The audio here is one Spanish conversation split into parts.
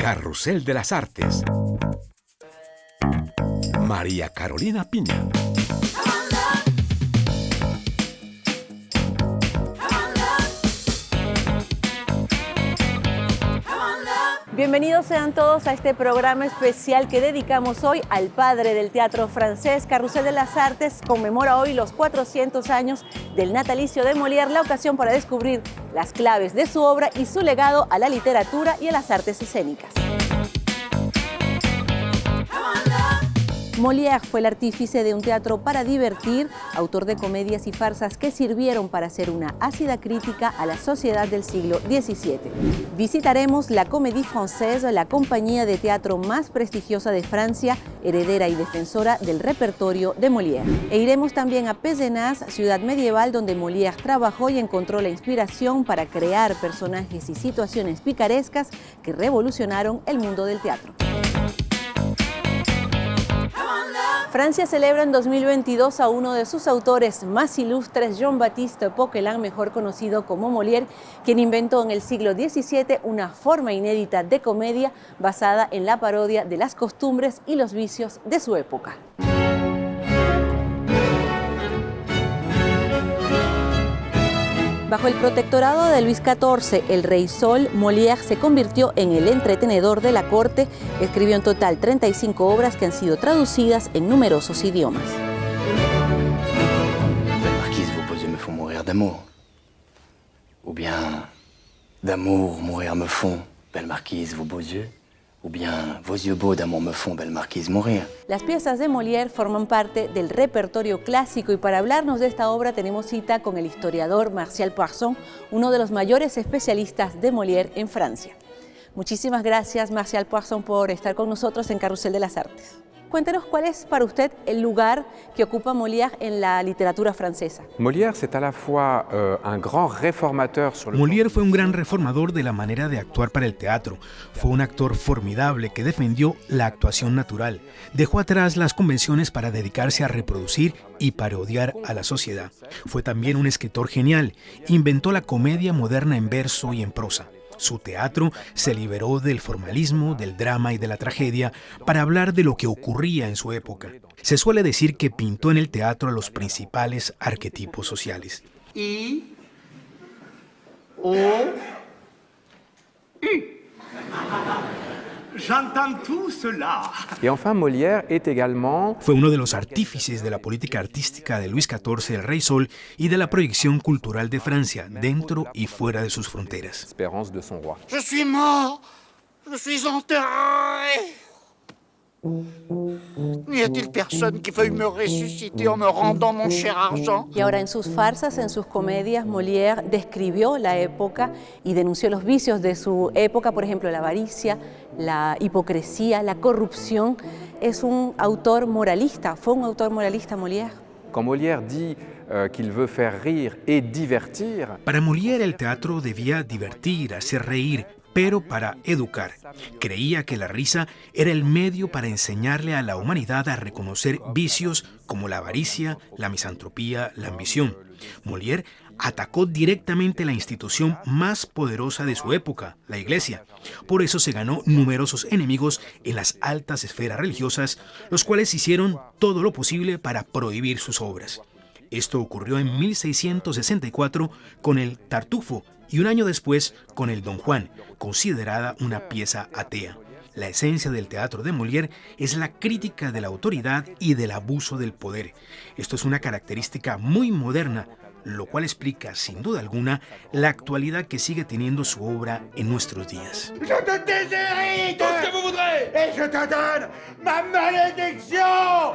Carrusel de las Artes. María Carolina Piña. Bienvenidos sean todos a este programa especial que dedicamos hoy al padre del teatro francés. Carrusel de las Artes conmemora hoy los 400 años del natalicio de Molière, la ocasión para descubrir las claves de su obra y su legado a la literatura y a las artes escénicas. Molière fue el artífice de un teatro para divertir, autor de comedias y farsas que sirvieron para hacer una ácida crítica a la sociedad del siglo XVII. Visitaremos la Comédie Française, la compañía de teatro más prestigiosa de Francia, heredera y defensora del repertorio de Molière. E iremos también a Pézenas, ciudad medieval donde Molière trabajó y encontró la inspiración para crear personajes y situaciones picarescas que revolucionaron el mundo del teatro. Francia celebra en 2022 a uno de sus autores más ilustres, Jean-Baptiste Poquelin, mejor conocido como Molière, quien inventó en el siglo XVII una forma inédita de comedia basada en la parodia de las costumbres y los vicios de su época. Bajo el protectorado de Luis XIV, el rey Sol, Molière se convirtió en el entretenedor de la corte. Escribió en total 35 obras que han sido traducidas en numerosos idiomas. Marquise, vos beaux yeux me font mourir d'amour. Ou bien, d'amour mourir me font, belle marquise, vos beaux yeux. Ou bien, vos yeux beaux d'amour me font, belle marquise, mourir. Las piezas de Molière forman parte del repertorio clásico y para hablarnos de esta obra tenemos cita con el historiador Martial Poisson, uno de los mayores especialistas de Molière en Francia. Muchísimas gracias, Martial Poisson, por estar con nosotros en Carrusel de las Artes. Cuéntenos cuál es para usted el lugar que ocupa Molière en la literatura francesa. Molière, c'est à la fois un grand réformateur sur le... Molière fue un gran reformador de la manera de actuar para el teatro. Fue un actor formidable que defendió la actuación natural. Dejó atrás las convenciones para dedicarse a reproducir y parodiar a la sociedad. Fue también un escritor genial. Inventó la comedia moderna en verso y en prosa. Su teatro se liberó del formalismo, del drama y de la tragedia para hablar de lo que ocurría en su época. Se suele decir que pintó en el teatro a los principales arquetipos sociales. I, O, U. J'entends tout cela. Et enfin, Molière est également... Fue uno de los artífices de la política artística de Luis XIV, el Rey Sol, y de la proyección cultural de Francia, dentro y fuera de sus fronteras. Espérance de son roi. Je suis mort. Je suis enterré. N'y a-t-il personne qui veuille me ressusciter en me rendant mon cher argent? Y ahora en sus farsas, en sus comedias, Molière describió la época y denunció los vicios de su época, por ejemplo, la avaricia, la hipocresía, la corrupción. Es un autor moralista, fue un autor moralista Molière. Quand Molière dit qu'il veut faire rire et divertir... Para Molière el teatro debía divertir, hacer reír, pero para educar. Creía que la risa era el medio para enseñarle a la humanidad a reconocer vicios como la avaricia, la misantropía, la ambición. Molière atacó directamente la institución más poderosa de su época, la Iglesia. Por eso se ganó numerosos enemigos en las altas esferas religiosas, los cuales hicieron todo lo posible para prohibir sus obras. Esto ocurrió en 1664 con el Tartufo, y un año después con el Don Juan, considerada una pieza atea. La esencia del teatro de Molière es la crítica de la autoridad y del abuso del poder. Esto es una característica muy moderna, lo cual explica, sin duda alguna, la actualidad que sigue teniendo su obra en nuestros días. Je te déshérite tout ce que vous voudrez et je te donne ma malédiction.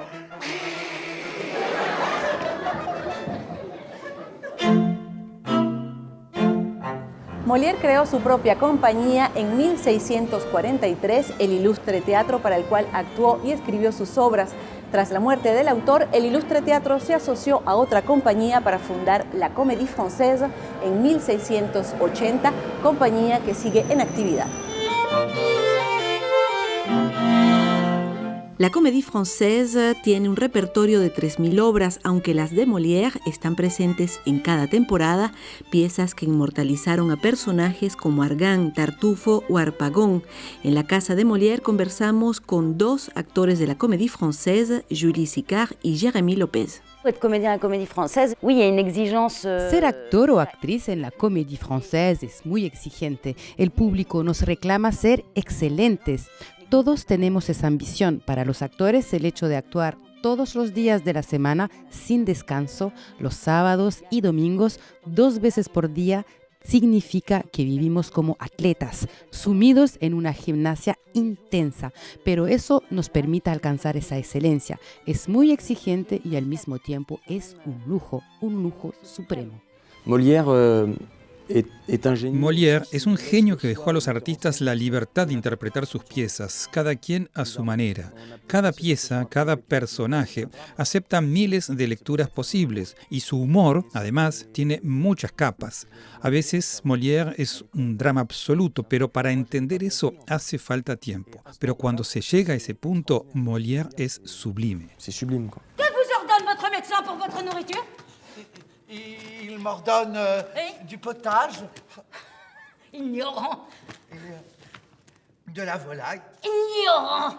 Molière creó su propia compañía en 1643, el Ilustre Teatro, para el cual actuó y escribió sus obras. Tras la muerte del autor, el Ilustre Teatro se asoció a otra compañía para fundar la Comédie Française en 1680, compañía que sigue en actividad. La Comédie Française tiene un repertorio de 3.000 obras, aunque las de Molière están presentes en cada temporada, piezas que inmortalizaron a personajes como Argan, Tartufo o Harpagon. En la casa de Molière conversamos con 2 actores de la Comédie Française, Julie Sicard y Jérémy Lopez. Ser actor o actriz en la Comédie Française es muy exigente. El público nos reclama ser excelentes. Todos tenemos esa ambición. Para los actores, el hecho de actuar todos los días de la semana, sin descanso, los sábados y domingos, 2 veces por día, significa que vivimos como atletas, sumidos en una gimnasia intensa, pero eso nos permite alcanzar esa excelencia. Es muy exigente y al mismo tiempo es un lujo supremo. Molière es un genio que dejó a los artistas la libertad de interpretar sus piezas, cada quien a su manera. Cada pieza, cada personaje acepta miles de lecturas posibles y su humor, además, tiene muchas capas. A veces Molière es un drama absoluto, pero para entender eso hace falta tiempo. Pero cuando se llega a ese punto, Molière es sublime. C'est sublime, quoi. Que vous ordonne votre médecin pour votre nourriture? Il m'ordonne du potage. Ignorant. De la volaille. Ignorant.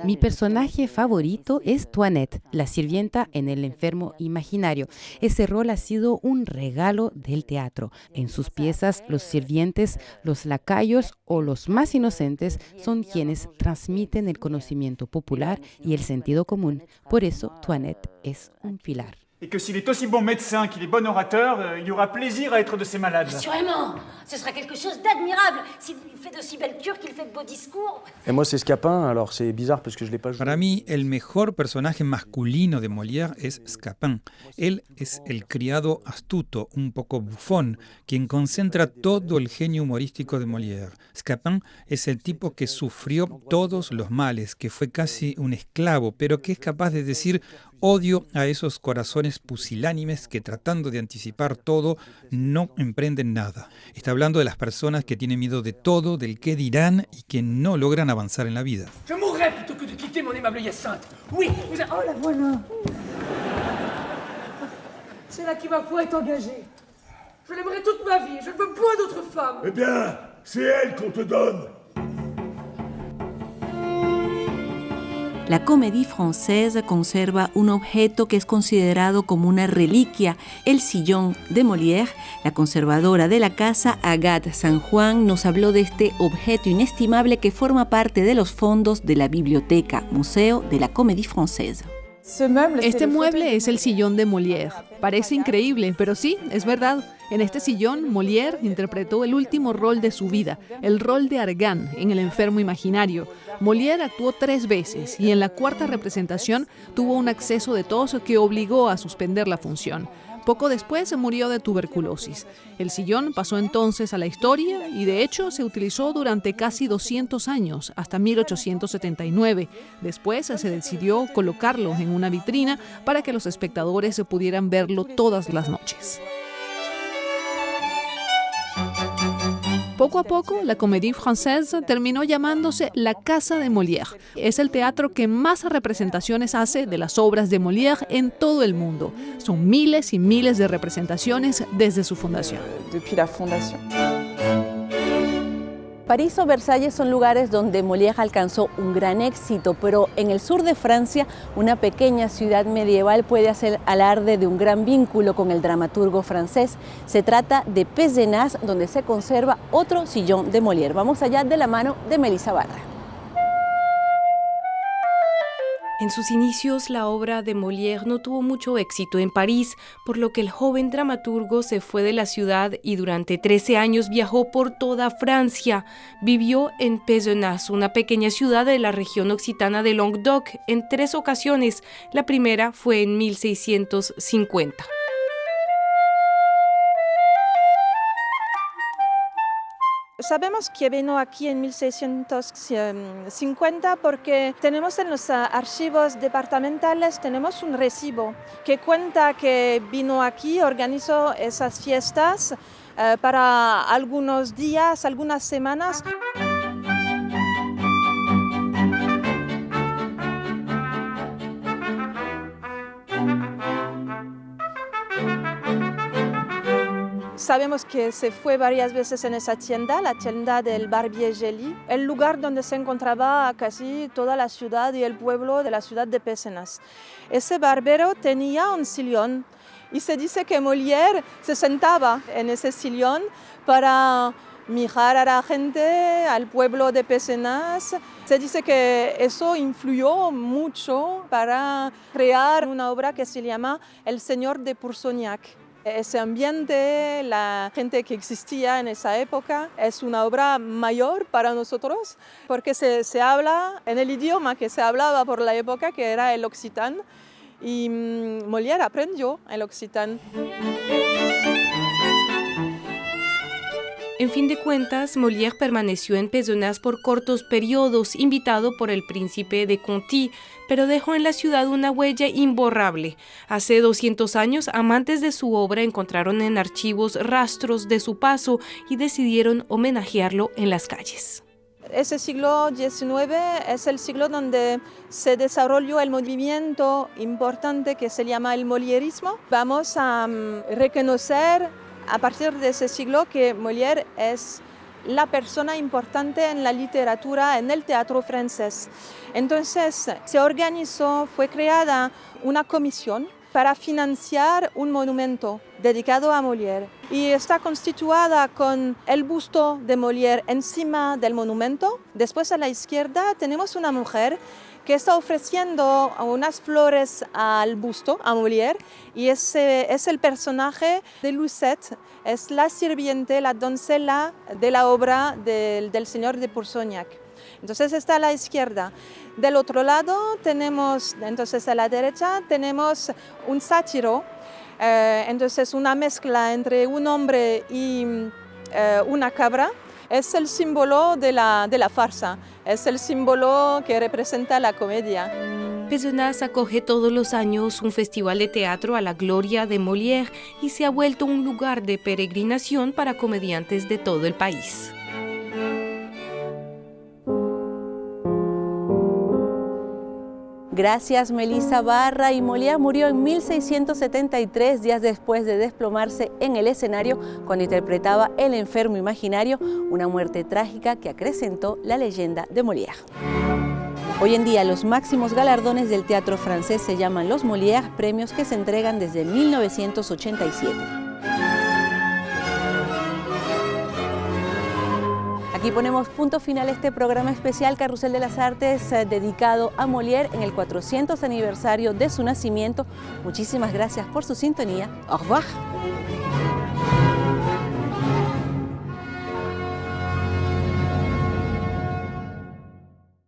Mi personaje favorito es Toinette, la sirvienta en El enfermo imaginario. Ese rol ha sido un regalo del teatro. En sus piezas, los sirvientes, los lacayos o los más inocentes son quienes transmiten el conocimiento popular y el sentido común. Por eso, Toinette es un pilar. Et que s'il est aussi bon médecin qu'il est bon orateur, il y aura plaisir à être de ses malades. Assurément, ce sera quelque chose d'admirable s'il fait d'aussi belles cures qu'il fait de beaux discours. Et moi, c'est Scapin, alors c'est bizarre parce que je l'ai pas joué. Para mí, el mejor personaje masculino de Molière es Scapin. Él es el criado astuto, un poco bufón, quien concentra todo el genio humorístico de Molière. Scapin es el tipo que sufrió todos los males, que fue casi un esclavo, pero que es capaz de decir: odio a esos corazones pusilánimes que, tratando de anticipar todo, no emprenden nada. Está hablando de las personas que tienen miedo de todo, del qué dirán y que no logran avanzar en la vida. Je mourrais plutôt que de quitter mon aimable Hyacinthe. Oui, vous avez... Oh, la voilà. C'est là qui, ma foi, est engagée. Je l'aimerai toute ma vie. Je ne veux point d'autre femme. Eh bien, c'est elle qu'on te donne. La Comédie Française conserva un objeto que es considerado como una reliquia, el sillón de Molière. La conservadora de la casa, Agathe San Juan, nos habló de este objeto inestimable que forma parte de los fondos de la Biblioteca Museo de la Comédie Française. Este mueble es el sillón de Molière. Parece increíble, pero sí, es verdad. En este sillón, Molière interpretó el último rol de su vida, el rol de Argan en El enfermo imaginario. Molière actuó 3 veces y en la 4ª representación tuvo un acceso de tos que obligó a suspender la función. Poco después se murió de tuberculosis. El sillón pasó entonces a la historia y de hecho se utilizó durante casi 200 años, hasta 1879. Después se decidió colocarlo en una vitrina para que los espectadores pudieran verlo todas las noches. Poco a poco, la Comédie Française terminó llamándose la Casa de Molière. Es el teatro que más representaciones hace de las obras de Molière en todo el mundo. Son miles y miles de representaciones desde su fundación. París o Versalles son lugares donde Molière alcanzó un gran éxito, pero en el sur de Francia, una pequeña ciudad medieval puede hacer alarde de un gran vínculo con el dramaturgo francés. Se trata de Pézenas, donde se conserva otro sillón de Molière. Vamos allá de la mano de Melissa Barra. En sus inicios, la obra de Molière no tuvo mucho éxito en París, por lo que el joven dramaturgo se fue de la ciudad y durante 13 años viajó por toda Francia. Vivió en Pézenas, una pequeña ciudad de la región occitana de Languedoc, en 3 ocasiones. La primera fue en 1650. Sabemos que vino aquí en 1650 porque tenemos en los archivos departamentales tenemos un recibo que cuenta que vino aquí, organizó esas fiestas para algunos días, algunas semanas. Sabemos que se fue varias veces en esa tienda, la tienda del Barbier Gelly, el lugar donde se encontraba casi toda la ciudad y el pueblo de la ciudad de Pézenas. Ese barbero tenía un sillón y se dice que Molière se sentaba en ese sillón para mirar a la gente, al pueblo de Pézenas. Se dice que eso influyó mucho para crear una obra que se llama El Señor de Pourceaugnac. Ese ambiente, la gente que existía en esa época, es una obra mayor para nosotros porque se habla en el idioma que se hablaba por la época, que era el occitán, y Molière aprendió el occitán. En fin de cuentas, Molière permaneció en Pézenas por cortos periodos, invitado por el príncipe de Conti, pero dejó en la ciudad una huella imborrable. Hace 200 años, amantes de su obra encontraron en archivos rastros de su paso y decidieron homenajearlo en las calles. Ese siglo XIX es el siglo donde se desarrolló el movimiento importante que se llama el molierismo. Vamos a reconocer a partir de ese siglo que Molière es la persona importante en la literatura, en el teatro francés. Entonces se organizó, fue creada una comisión para financiar un monumento dedicado a Molière y está constituida con el busto de Molière encima del monumento. Después a la izquierda tenemos una mujer que está ofreciendo unas flores al busto, a Molière, y ese es el personaje de Lucette, es la sirviente, la doncella de la obra del Señor de Pourceaugnac. Entonces está a la izquierda. Del otro lado tenemos, entonces a la derecha, tenemos un sátiro, entonces una mezcla entre un hombre y una cabra. Es el símbolo de la farsa, es el símbolo que representa la comedia. Pézenas acoge todos los años un festival de teatro a la gloria de Molière y se ha vuelto un lugar de peregrinación para comediantes de todo el país. Gracias, Melissa Barra. Y Molière murió en 1673, días después de desplomarse en el escenario cuando interpretaba El enfermo imaginario, una muerte trágica que acrecentó la leyenda de Molière. Hoy en día, los máximos galardones del teatro francés se llaman los Molière, premios que se entregan desde 1987. Aquí ponemos punto final a este programa especial Carrusel de las Artes dedicado a Molière en el 400 aniversario de su nacimiento. Muchísimas gracias por su sintonía. Au revoir.